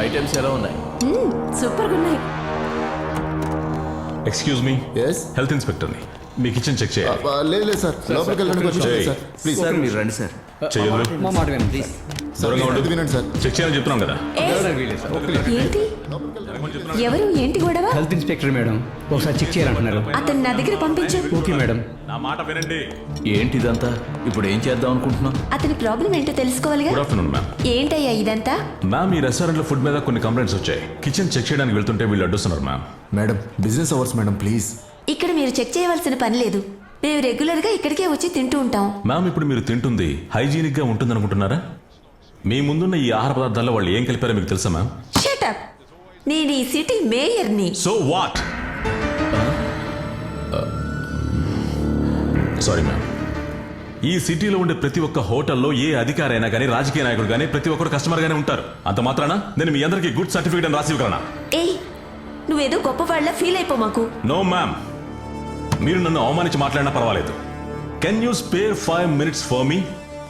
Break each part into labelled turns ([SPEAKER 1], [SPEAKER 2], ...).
[SPEAKER 1] Items ఎలా ఉన్నాయి?
[SPEAKER 2] సూపర్గా ఉన్నాయి.
[SPEAKER 3] ఎక్స్క్యూజ్ మీ,
[SPEAKER 4] ఎస్
[SPEAKER 3] హెల్త్ ఇన్స్పెక్టర్ని. మీ కిచెన్ చెక్ చేయాలి.
[SPEAKER 4] లేదు సార్, లోపలికి వెళ్ళండి కొంచెం.
[SPEAKER 3] చేయి.
[SPEAKER 4] సార్ ప్లీజ్
[SPEAKER 1] సార్ మీరు రండి సార్.
[SPEAKER 3] చేయదు.
[SPEAKER 5] మా మాట వినండి ప్లీజ్.
[SPEAKER 4] సార్
[SPEAKER 3] దూరంగా ఉండు.
[SPEAKER 4] ఇది వినండి సార్.
[SPEAKER 3] చెక్ చేయాలని చెప్తున్నాం కదా.
[SPEAKER 2] ఏంటి ఎవరు ఏంటి గొడవ?
[SPEAKER 5] హెల్త్ ఇన్స్పెక్టర్ మేడం ఒకసారి చెక్ చేయాలంటున్నారు.
[SPEAKER 2] అతన్ని నా దగ్గర పంపించు.
[SPEAKER 5] Okay madam.
[SPEAKER 3] నా మాట వినండి.
[SPEAKER 1] ఏంటిదంతా? ఇప్పుడు ఏం చేద్దాం అనుకుంటున్నాం?
[SPEAKER 2] అతని ప్రాబ్లం ఏంటో తెలుసుకోవాలిగా.
[SPEAKER 3] Good afternoon ma'am.
[SPEAKER 2] ఏంటయ్యా ఇదంతా?
[SPEAKER 3] మ్యామ్, ఈ రెస్టారెంట్లో ఫుడ్ మీద కొన్ని కంప్లైంట్స్ వచ్చాయి. కిచెన్ చెక్ చేయడానికి వెళ్తుంటే వీళ్ళు అడ్డుస్తున్నారు ma'am.
[SPEAKER 4] Madam business hours madam, please.
[SPEAKER 2] ఇక్కడ మీరు చెక్ చేయవలసిన పని లేదు. మేము రెగ్యులర్ గా ఇక్కడికే వచ్చి తింటూ ఉంటాం.
[SPEAKER 3] మ్యామ్, ఇప్పుడు మీరు తింటుంది హైజీనిక్ గా ఉంటుంది అనుకుంటున్నారా? మీ ముందున్న ఈ ఆహార పదార్థాల్లో వాళ్ళు ఏం కలిపారో మీకు తెలుసా మ్యామ్?
[SPEAKER 2] Shut up. నేను ఈ సిటీ మేయర్ని.
[SPEAKER 3] So what? Sorry ma'am. ఈ సిటీలో ఉండే ప్రతి ఒక్క హోటల్లో ఏ అధికారి అయినా కానీ, రాజకీయ నాయకుడు కానీ, ప్రతి ఒక్కరు కస్టమర్ గానే ఉంటారు. అంత మాత్రాన నేను మీ అందరికీ గుడ్ సర్టిఫికేట్ అని రాసి ఇవ్వగలనా?
[SPEAKER 2] ఏయ్, నువ్వేదో గొప్ప వాళ్ళ ఫీల్ అయిపో మాకు.
[SPEAKER 3] No ma'am. మీరు నన్ను అవమానించి మాట్లాడినా పర్వాలేదు. Can you spare 5 minutes for me?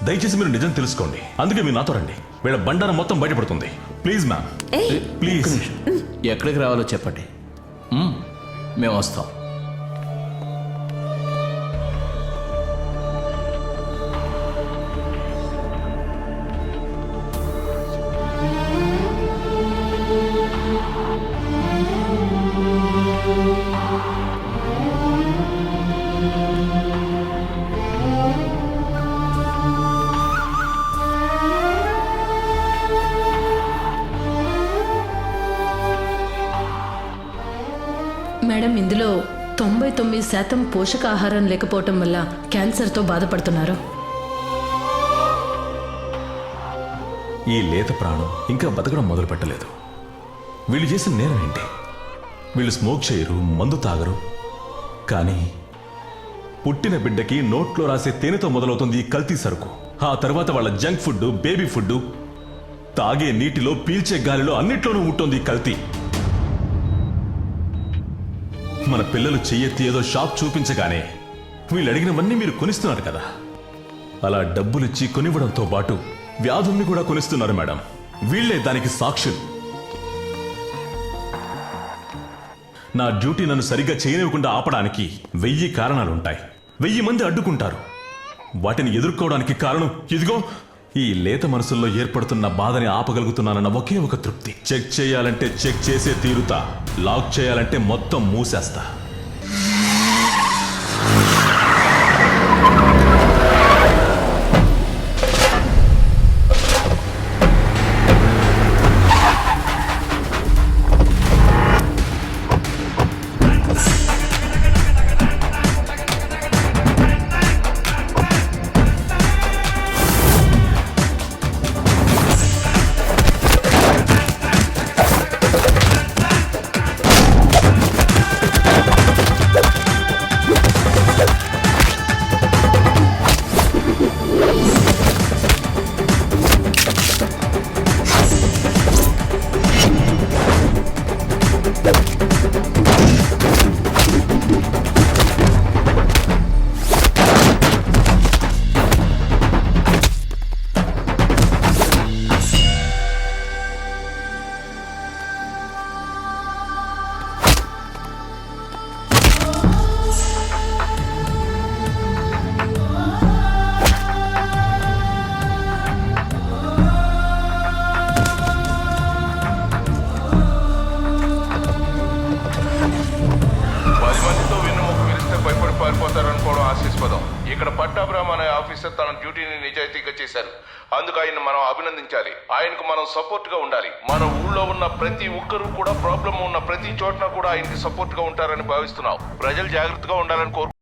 [SPEAKER 3] దయచేసి మీరు నిజం తెలుసుకోండి. అందుకే మీరు నాతో రండి. వీళ్ళ బండారం మొత్తం బయటపడుతుంది. ప్లీజ్ మ్యామ్,
[SPEAKER 2] ఏయ్,
[SPEAKER 3] ప్లీజ్.
[SPEAKER 1] ఎక్కడికి రావాలో చెప్పండి, మేము వస్తాం.
[SPEAKER 6] మేడం, ఇందులో 99% పోషకాహారం లేకపోవటం వల్ల క్యాన్సర్తో బాధపడుతున్నారు.
[SPEAKER 3] ఈ లేత ప్రాణం ఇంకా బతకడం మొదలు పెట్టలేదు. వీళ్ళు చేసిన నేరం ఏంటి? వీళ్ళు స్మోక్ చేయరు, మందు తాగరు. కానీ పుట్టిన బిడ్డకి నోట్లో రాసే తేనెతో మొదలవుతుంది ఈ కల్తీ సరుకు. ఆ తర్వాత వాళ్ళ జంక్ ఫుడ్, బేబీ ఫుడ్, తాగే నీటిలో, పీల్చే గాలిలో అన్నిట్లోనూ ఉంటుంది ఈ కల్తీ. మన పిల్లలు చెయ్యెత్తి ఏదో షాప్ చూపించగానే వీళ్ళు అడిగినవన్నీ మీరు కొనిస్తున్నారు కదా. అలా డబ్బులిచ్చి కొనివ్వడంతో పాటు వ్యాధుల్ని కూడా కొనిస్తున్నారు మేడం. వీళ్లే దానికి సాక్షులు. నా డ్యూటీ నన్ను సరిగ్గా చేయనివ్వకుండా ఆపడానికి 1000 కారణాలుంటాయి. 1000 మంది అడ్డుకుంటారు. వాటిని ఎదుర్కోవడానికి కారణం ఇదిగో ఈ లేత మనసుల్లో ఏర్పడుతున్న బాధని ఆపగలుగుతున్నానన్న ఒకే ఒక తృప్తి. చెక్ చేయాలంటే చెక్ చేసే తీరుతా, లాక్ చేయాలంటే మొత్తం మూసేస్తా.
[SPEAKER 7] పారిపోతారనుకోవడం ఆశీస్పదం. ఇక్కడ పట్టాభిరామ్ అనే ఆఫీసర్ తన డ్యూటీని నిజాయితీగా చేశారు. అందుకు ఆయన మనం అభినందించాలి. ఆయనకు మనం సపోర్ట్ గా ఉండాలి. మన ఊళ్ళో ఉన్న ప్రతి ఒక్కరూ కూడా ప్రాబ్లం ఉన్న ప్రతి చోటన కూడా ఆయనకి సపోర్ట్ గా ఉంటారని భావిస్తున్నాం. ప్రజలు జాగ్రత్తగా ఉండాలని కోరుకుంటున్నాం.